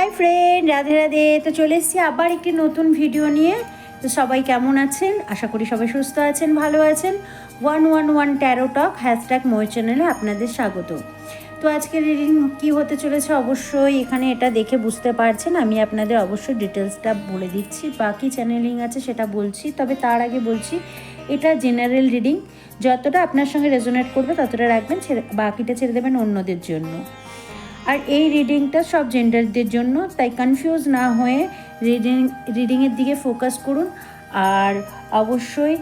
Hi friend, Radhe Radhe. তো চলে এসেছি আবার একটি নতুন ভিডিও নিয়ে। তো সবাই কেমন আছেন? আশা করি সবাই সুস্থ আছেন, ভালো আছেন। 111 ট্যারো টক হ্যাশট্যাগ মই চ্যানেলে আপনাদের স্বাগত। তো আজকের রিডিং কী হতে চলেছে অবশ্যই এখানে এটা দেখে বুঝতে পারছেন। আমি আপনাদের অবশ্যই ডিটেলসটা বলে দিচ্ছি, বাকি চ্যানেলিং আছে সেটা বলছি। তবে তার আগে বলছি এটা জেনারেল রিডিং, যতটা আপনার সঙ্গে রেজোনেট করবে ততটা রাখবেন, বাকিটা ছেড়ে দেবেন অন্যদের জন্য। আর এই রিডিংটা সব জেন্ডারদের জন্য, তাই কনফিউজ না হয়ে রিডিংয়ের দিকে ফোকাস করুন। আর অবশ্যই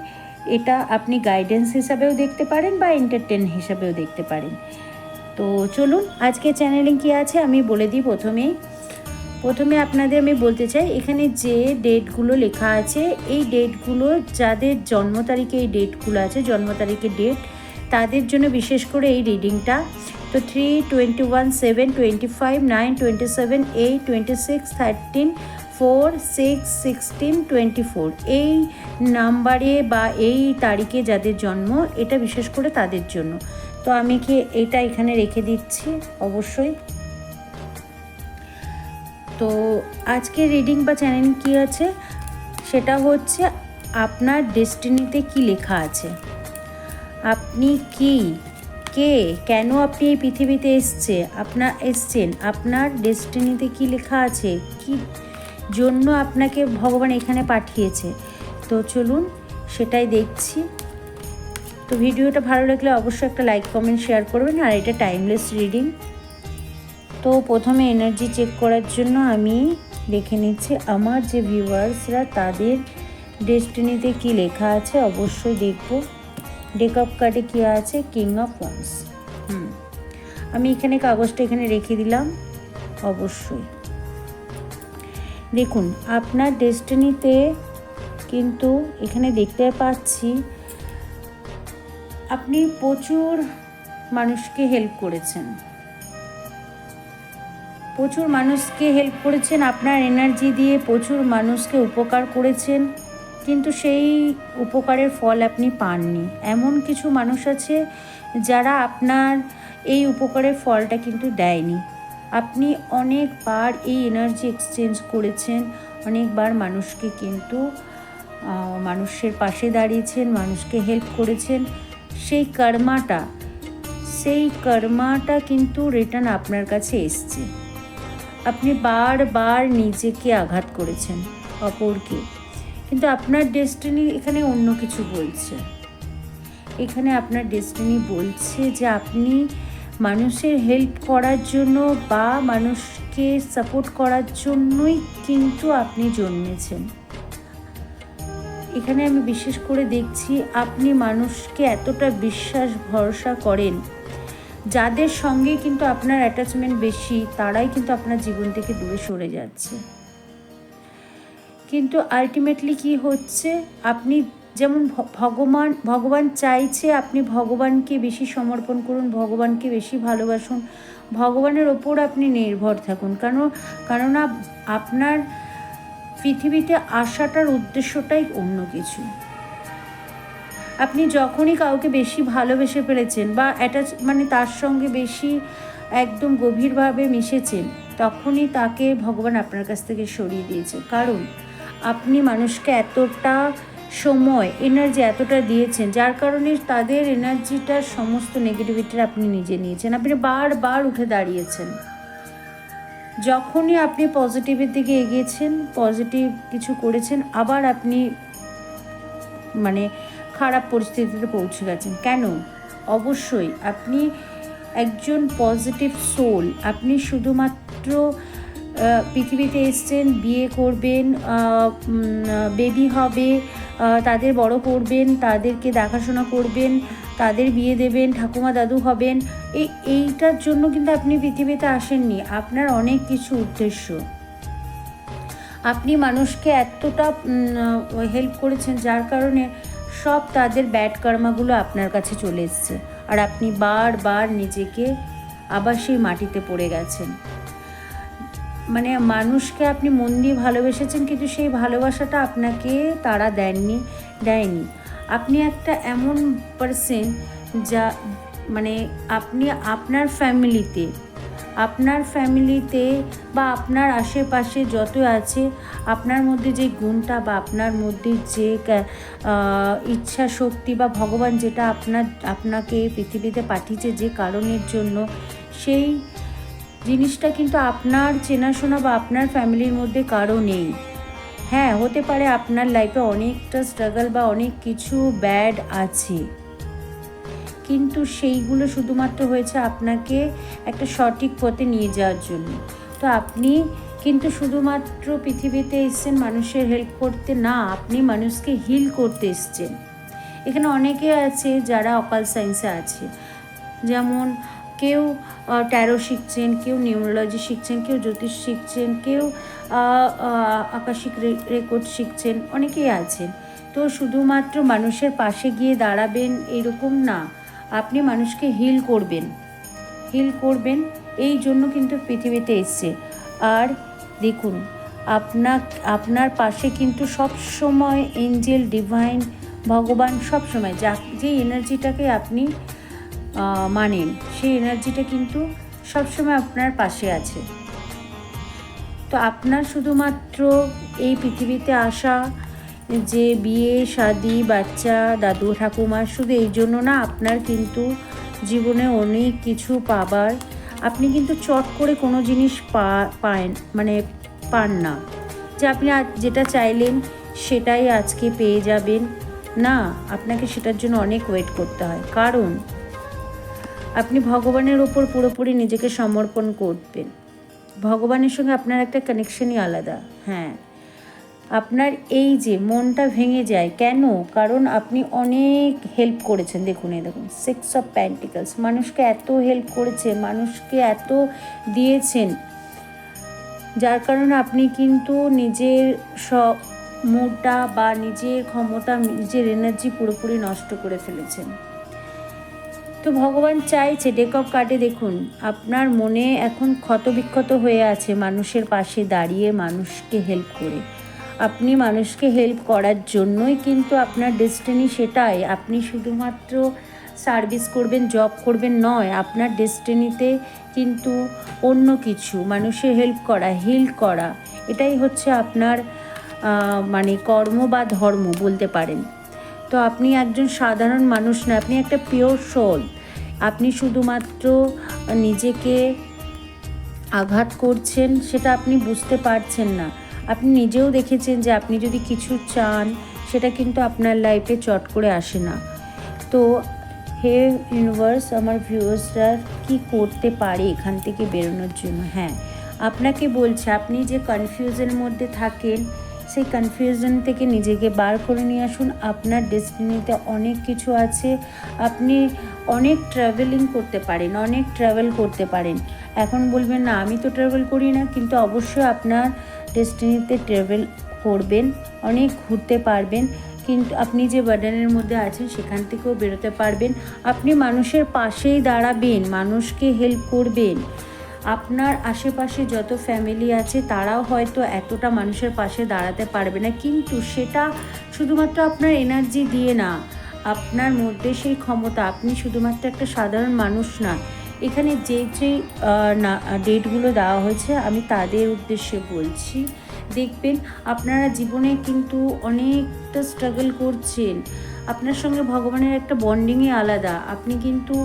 এটা আপনি গাইডেন্স হিসাবেও দেখতে পারেন বা এন্টারটেন হিসাবেও দেখতে পারেন। তো চলুন আজকে চ্যানেলিং কী আছে আমি বলে দিই। প্রথমে আপনাদের আমি বলতে চাই, এখানে যে ডেটগুলো লেখা আছে এই ডেটগুলো যাদের জন্ম তারিখে এই ডেটগুলো আছে, জন্ম তারিখের ডেট, তাদের জন্য বিশেষ করে এই রিডিংটা। তো 3, 21, 7, 25, 9, 27, 8, 26, 13, 4, 6, 16, 24 এই নাম্বারে বা এই তারিখে যাদের জন্ম, এটা বিশেষ করে তাদের জন্য। তো আমি কি এটা এখানে রেখে দিচ্ছি অবশ্যই। তো আজকে রিডিং বা চ্যানেল কী আছে সেটা হচ্ছে আপনার ডেস্টিনিতে কি লেখা আছে, আপনি কে, কেন আপনি এই পৃথিবীতে এসছেন, আপনার ডেস্টিনিতে কি লেখা আছে, কি জন্য আপনাকে ভগবান এখানে পাঠিয়েছে। তো চলুন সেটাই দেখছি। তো ভিডিওটা ভালো লাগলে অবশ্যই একটা লাইক, কমেন্ট, শেয়ার করবেন। আর এটা টাইমলেস রিডিং। তো প্রথমে এনার্জি চেক করার জন্য আমি দেখে নিচ্ছি আমার যে ভিউয়ার্সরা তাদের ডেস্টিনিতে কি লেখা আছে, অবশ্যই দেখব। ডেক অফ কার্ডে কী আছে, কিং অফ ওয়ান্স। আমি এখানে কাগজটা এখানে রেখে দিলাম। অবশ্যই দেখুন আপনার ডেস্টিনিতে কিন্তু এখানে দেখতে পাচ্ছি আপনি প্রচুর মানুষকে হেল্প করেছেন, আপনার এনার্জি দিয়ে প্রচুর মানুষকে উপকার করেছেন, কিন্তু সেই উপকারের ফল আপনি পাননি। এমন কিছু মানুষ আছে যারা আপনার এই উপকারের ফলটা কিন্তু দেয়নি। আপনি অনেকবার এই এনার্জি এক্সচেঞ্জ করেছেন, অনেকবার মানুষকে কিন্তু মানুষের পাশে দাঁড়িয়েছেন, মানুষকে হেল্প করেছেন। সেই কর্মাটা কিন্তু রিটার্ন আপনার কাছে এসছে। আপনি বারবার নিজেকে আঘাত করেছেন, অপরকে, কিন্তু আপনার ডেস্টিনি এখানে অন্য কিছু বলছে। এখানে আপনার ডেস্টিনি বলছে যে আপনি মানুষের হেল্প করার জন্য বা মানুষকে সাপোর্ট করার জন্যই কিন্তু আপনি জন্মেছেন। এখানে আমি বিশেষ করে দেখছি আপনি মানুষকে এতটা বিশ্বাস ভরসা করেন, যাদের সঙ্গে কিন্তু আপনার অ্যাটাচমেন্ট বেশি তারাই কিন্তু আপনার জীবন থেকে দূরে সরে যাচ্ছে। কিন্তু আলটিমেটলি কি হচ্ছে, আপনি যেমন ভগবান চাইছে আপনি ভগবানকে বেশি সমর্পণ করুন, ভগবানকে বেশি ভালোবাসুন, ভগবানের ওপর আপনি নির্ভর থাকুন। কেননা আপনার পৃথিবীতে আসাটার উদ্দেশ্যটাই অন্য কিছু। আপনি যখনই কাউকে বেশি ভালোবেসে ফেলেছেন বা তার সঙ্গে বেশি একদম গভীরভাবে মিশেছেন, তখনই তাকে ভগবান আপনার কাছ থেকে সরিয়ে দিয়েছে। কারণ আপনি মানুষকে এতটা সময়, এনার্জি এতটা দিয়েছেন, যার কারণে তাদের এনার্জিটার সমস্ত নেগেটিভিটিটা আপনি নিজে নিয়েছেন। আপনি বারবার উঠে দাঁড়িয়েছেন। যখনই আপনি পজিটিভের দিকে এগিয়েছেন, পজিটিভ কিছু করেছেন, আবার আপনি খারাপ পরিস্থিতিতে পৌঁছে গেছেন। কেন? অবশ্যই আপনি একজন পজিটিভ সোল। আপনি শুধুমাত্র পৃথিবীতে এসছেন, বিয়ে করবেন, বেবি হবে, তাদের বড় করবেন, তাদেরকে দেখাশোনা করবেন, তাদের বিয়ে দেবেন, ঠাকুমা দাদু হবেন, এইটার জন্য কিন্তু আপনি পৃথিবীতে আসেননি। আপনার অনেক কিছু উদ্দেশ্য। আপনি মানুষকে এতটা হেল্প করেছেন যার কারণে সব তাদের ব্যাড কর্মাগুলো আপনার কাছে চলে এসছে। আর আপনি বারবার নিজেকে আবার সেই মাটিতে পড়ে গেছেন। মানুষকে আপনি মন দিয়ে ভালোবেসেছেন, কিন্তু সেই ভালোবাসাটা আপনাকে তারা দেয়নি। আপনি একটা এমন পার্সন যা আপনি আপনার ফ্যামিলিতে আপনার ফ্যামিলিতে বা আপনার আশেপাশে যত আছে, আপনার মধ্যে যে গুণটা বা আপনার মধ্যে যে ইচ্ছা শক্তি বা ভগবান যেটা আপনাকে পৃথিবীতে পাঠিয়েছে যে কারণের জন্য, সেই জিনিসটা কিন্তু আপনার চেনাশোনা বা আপনার ফ্যামিলির মধ্যে কারো নেই। হ্যাঁ, হতে পারে আপনার লাইফে অনেকটা স্ট্রাগল বা অনেক কিছু ব্যাড আছে, কিন্তু সেইগুলো শুধুমাত্র হয়েছে আপনাকে একটা সঠিক পথে নিয়ে যাওয়ার জন্য। তো আপনি কিন্তু শুধুমাত্র পৃথিবীতে এসেছেন মানুষের হেল্প করতে না, আপনি মানুষকে হিল করতে এসেছেন। এখানে অনেকে আছে যারা অকাল সায়েন্সে আছে, যেমন কেউ ট্যারো শিখছেন, কেউ নিউরোলজি শিখছেন, কেউ জ্যোতিষ শিখছেন, কেউ আকাশিক রেকর্ড শিখছেন, অনেকেই আছেন। তো শুধুমাত্র মানুষের পাশে গিয়ে দাঁড়াবেন এরকম না, আপনি মানুষকে হিল করবেন এই জন্য কিন্তু পৃথিবীতে এসছে। আর দেখুন, আপনার পাশে কিন্তু সব সময় এঞ্জেল, ডিভাইন, ভগবান সব সময় যে এনার্জিটাকে আপনি মানেন, সেই এনার্জিটা কিন্তু সবসময় আপনার পাশে আছে। তো আপনার শুধুমাত্র এই পৃথিবীতে আসা, যে বিয়ে শাদি বাচ্চা দাদু ঠাকুমা, শুধু এই জন্য না, আপনার কিন্তু জীবনে অনেক কিছু পাবার, আপনি কিন্তু চট করে কোনো জিনিস পান না যে আপনি যেটা চাইলেন সেটাই আজকে পেয়ে যাবেন না, আপনাকে সেটার জন্য অনেক ওয়েট করতে হয়। কারণ আপনি ভগবানের ওপর পুরোপুরি নিজেকে সমর্পণ করবেন। ভগবানের সঙ্গে আপনার একটা কানেকশনই আলাদা। হ্যাঁ, আপনার এই যে মনটা ভেঙে যায় কেন? কারণ আপনি অনেক হেল্প করেছেন। দেখুন 6 অফ পেন্টিকলস, মানুষকে এত হেল্প করেছেন, মানুষকে এত দিয়েছেন, যার কারণে আপনি কিন্তু নিজের মুডটা বা নিজের ক্ষমতা, নিজের এনার্জি পুরোপুরি নষ্ট করে ফেলেছেন। তো ভগবান চাইছে, ডেক অফ কার্ডে দেখুন, আপনার মনে এখন ক্ষতবিক্ষত হয়ে আছে মানুষের পাশে দাঁড়িয়ে, মানুষকে হেল্প করে। আপনি মানুষকে হেল্প করার জন্যই কিন্তু আপনার ডেস্টিনি সেটাই। আপনি শুধুমাত্র সার্ভিস করবেন, জব করবেন নয়, আপনার ডেস্টিনিতে কিন্তু অন্য কিছু, মানুষের হেল্প করা, হিল করা, এটাই হচ্ছে আপনার কর্ম বা ধর্ম বলতে পারেন। তো আপনি একজন সাধারণ মানুষ না, আপনি একটা পিওর সোল। আপনি শুধুমাত্র নিজেকে আঘাত করছেন, সেটা আপনি বুঝতে পারছেন না। আপনি নিজেও দেখেছেন যে আপনি যদি কিছু চান, সেটা কিন্তু আপনার লাইফে চট করে আসে না। তো হে ইউনিভার্স, আমার ভিউয়ার্সরা কি করতে পারে এখান থেকে বেরোনোর জন্য? হ্যাঁ, আপনাকে বলছে, আপনি যে কনফিউশনের মধ্যে থাকেন, সেই কনফিউশন থেকে নিজেকে বার করে নিয়ে আসুন। আপনার ডেস্টিনিতে অনেক কিছু আছে, আপনি অনেক ট্রাভেল করতে পারেন। এখন বলবেন না আমি তো ট্রাভেল করি না, কিন্তু অবশ্যই আপনার ডেস্টিনিতে ট্রাভেল করবেন, অনেক ঘুরতে পারবেন, কিন্তু আপনি যে বার্ডেনের মধ্যে আছেন সেখান থেকেও বেরোতে পারবেন। আপনি মানুষের পাশেই দাঁড়াবেন, মানুষকে হেল্প করবেন। আপনার আশেপাশে যত ফ্যামিলি আছে তারাও হয়তো এতটা মানুষের পাশে দাঁড়াতে পারবে না, কিন্তু সেটা শুধুমাত্র আপনার এনার্জি দিয়ে না, আপনার মধ্যে সেই ক্ষমতা। আপনি শুধুমাত্র একটা সাধারণ মানুষ না। এখানে যে ডেটগুলো দেওয়া হয়েছে আমি তাদের উদ্দেশ্যে বলছি, দেখবেন আপনারা জীবনে কিন্তু অনেকটা স্ট্রাগল করছেন, আপনার সঙ্গে ভগবানের একটা বন্ডিংই আলাদা। আপনি কিন্তু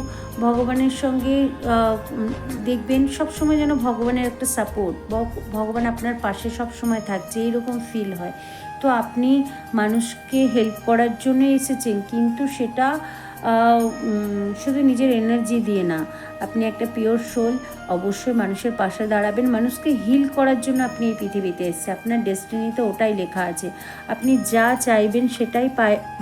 ভগবানের সঙ্গে দেখবেন সবসময় যেন ভগবানের একটা সাপোর্ট, ভগবান আপনার পাশে সব সময় থাকছে, এইরকম ফিল হয়। তো আপনি মানুষকে হেল্প করার জন্য এসেছেন, কিন্তু সেটা শুধু নিজের এনার্জি দিয়ে না, আপনি একটা পিওর সোল, অবশ্যই মানুষের পাশে দাঁড়াবেন, মানুষকে হিল করার জন্য আপনি এই পৃথিবীতে এসেছেন। আপনার ডেস্টিনিতে ওটাই লেখা আছে, আপনি যা চাইবেন সেটাই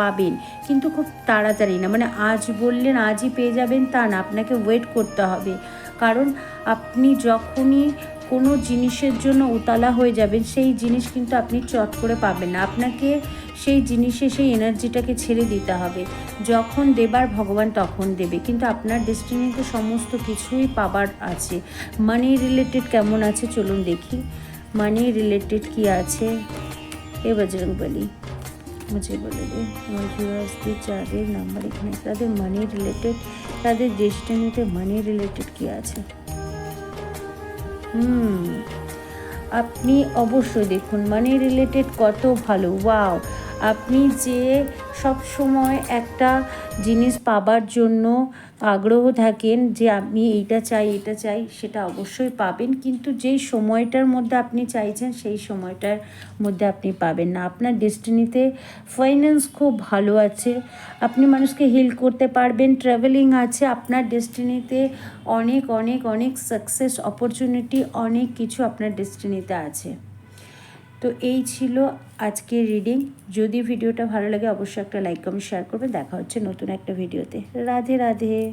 পাবেন, কিন্তু খুব তাড়াতাড়ি না, আজ বললেন আজই পেয়ে যাবেন তা না, আপনাকে ওয়েট করতে হবে। কারণ আপনি যখনই কোনো জিনিসের জন্য উতলা হয়ে যাবেন, সেই জিনিস কিন্তু আপনি চট করে পাবেন না, আপনাকে সেই জিনিসে সেই এনার্জিটাকে ছেড়ে দিতে হবে। যখন দেবার ভগবান তখন দেবে, কিন্তু আপনার ডেস্টিনিতে সমস্ত কিছুই পাবার আছে। মানি রিলেটেড কেমন আছে চলুন দেখি, মানি রিলেটেড কি আছে। এ বজরংবলী মুঝে বলে দে, আমার ভিউয়ার্সদের যাদের নাম্বার এখানে, তাদের মানি রিলেটেড, তাদের ডেস্টিনিতে মানি রিলেটেড কি আছে। হুম, আপনি অবশ্যই দেখুন মানি রিলেটেড কত ভালো, ওয়াও! আপনি যে সব সময় একটা জিনিস পাবার জন্য আগ্রহ থাকেন যে আমি এইটা চাই এটা চাই, সেটা অবশ্যই পাবেন, কিন্তু যেই সময়টার মধ্যে আপনি চাইছেন সেই সময়টার মধ্যে আপনি পাবেন না। আপনার ডেস্টিনিতে ফাইন্যান্স খুব ভালো আছে, আপনি মানুষকে হিল করতে পারবেন, ট্রাভেলিং আছে, আপনার ডেস্টিনিতে অনেক অনেক অনেক সাকসেস অপরচুনিটি, অনেক কিছু আপনার ডেস্টিনিতে আছে। তো এই ছিল আজকের রিডিং। যদি ভিডিওটা ভালো লাগে অবশ্যই একটা লাইক কমেন্ট শেয়ার করবেন। দেখা হচ্ছে নতুন একটা ভিডিওতে। রাধে রাধে।